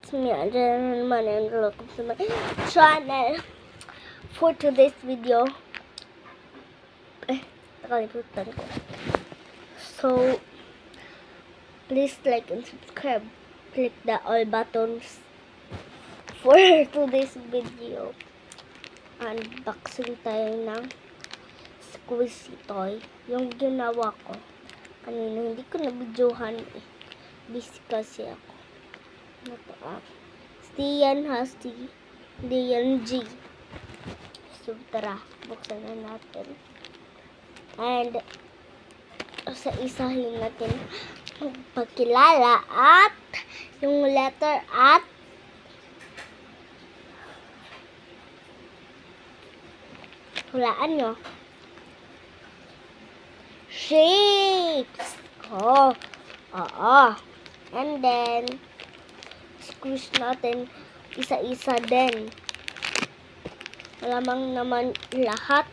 It's me, Andrea naman, and welcome to my channel. For today's video, nakalimutan ko. So, please like and subscribe. Click the all buttons for today's video. Unboxing tayo ng squishy toy. Yung ginawa ko kanina, hindi ko na-videohan eh. Busy kasi ako. Stian Husty, Dian G. So, tara, buksan na natin. And, sa isahin natin pagkilala at yung letter at hulaan nyo. Shapes! Oh, oo. And then, squish natin isa-isa din. Malamang naman lahat.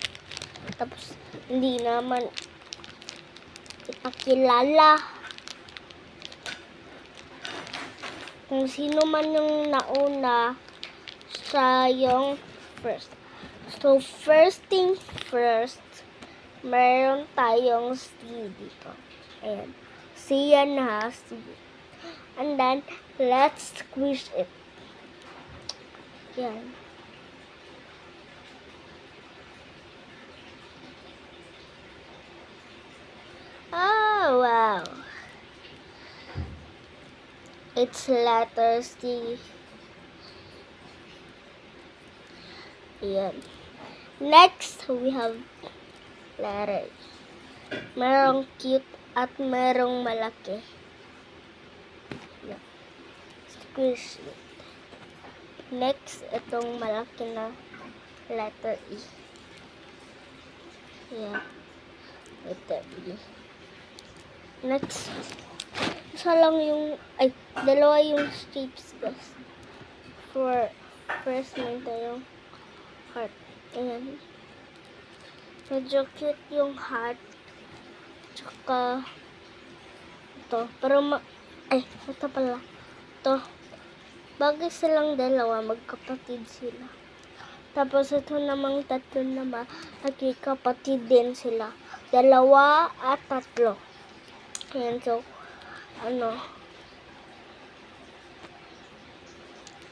Tapos, hindi naman ipakilala kung sino man yung nauna, siya yung first. So, first thing first, meron tayong C dito. Ayan. C yan ha, C. And then, let's squish it. Yan. Oh, wow. It's letter C. Yan. Next, we have letter E. Merong cute at merong malaki. Yan. Squish it. Next, itong malaki na letter E. Yan. Letter E. Next, isa lang yung, dalawa yung shapes guys. For first, may tayong heart. Ayan. Medyo cute yung heart. Tsaka, ito. Pero, ito pala. Ito. Bagay silang dalawa, magkapatid sila. Tapos, ito namang tatlo naman, nagkikapatid din sila. Dalawa at tatlo. Ayan, so,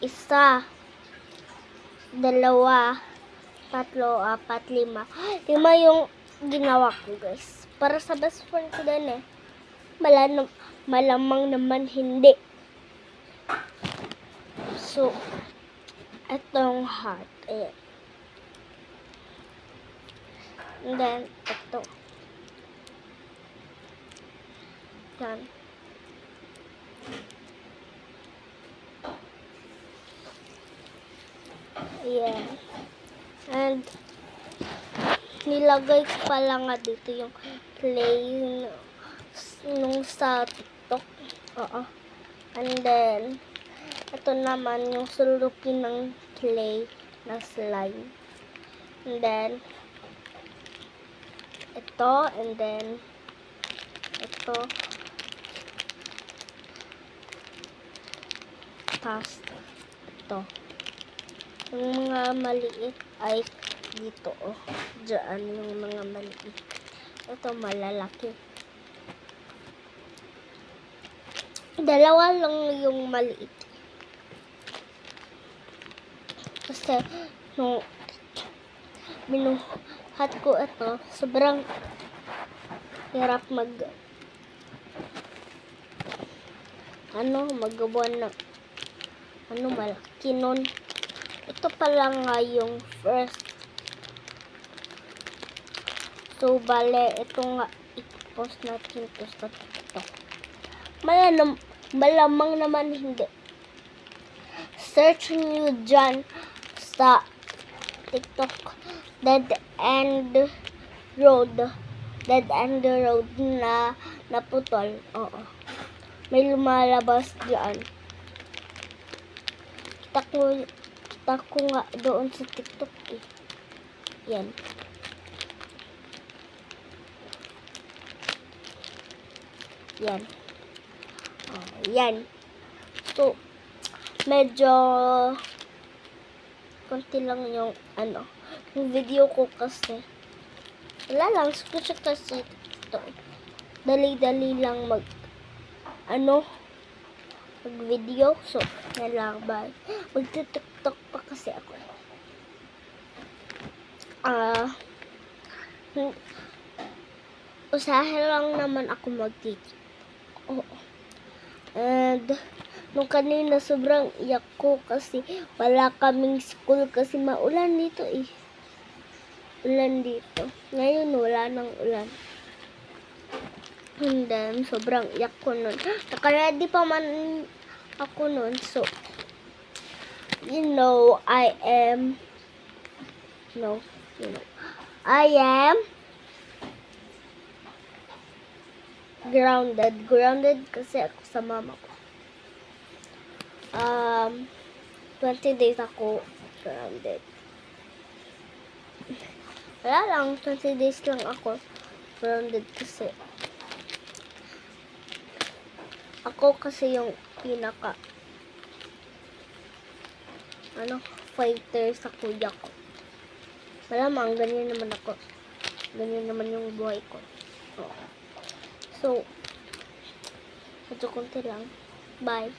isa, dalawa, tatlo, apat, lima. Lima yung ginawa ko, guys. Para sa best friend ko din eh. Malamang naman hindi. So, etong heart. Ayan. And then, ito. Yan. Ayan. And, nilagay ko pala nga dito yung play nung sa TikTok. Oo. And then, ito naman yung sulukin ng clay na slime. And then, ito, and then, ito. Tapos, ito. Yung mga maliit ay dito, oh. Diyan yung mga maliit. Ito, malalaki. Dalawa lang yung maliit. Kasi, nung binuhat ko ito, sobrang hirap magawa na malaki nun. Ito pala nga yung first. So, bale, ito nga, i-post natin ito sa TikTok. Malamang naman hindi. Search nyo dyan sa TikTok, Dead End Road na naputol. Oo. May lumalabas dyan. Kita ko nga doon sa TikTok eh. Yan. Yan. Oh, yan. So, medyo konti lang yung yung video ko kasi. Wala lang, siya kasi ito. Dali-dali lang mag-video. So, yan lang, bye. Magti-tiktok pa kasi ako. Usahin lang naman ako mag-tiktok. Oo. And, nung kanina sobrang iyak ko kasi wala kaming school kasi maulan dito eh. Ulan dito. Ngayon wala nang ulan. And then, sobrang iyak ko nun. Naka-ready pa man ako nun. So, I am grounded. Grounded kasi ako sa mama ko. 20 days ako grounded. Wala lang, 20 days lang ako grounded kasi ako kasi yung pinaka fighter sa kuya ko. Malamang, ganyan naman ako. Ganyan naman yung buhay ko. So, medyo konti lang. Bye.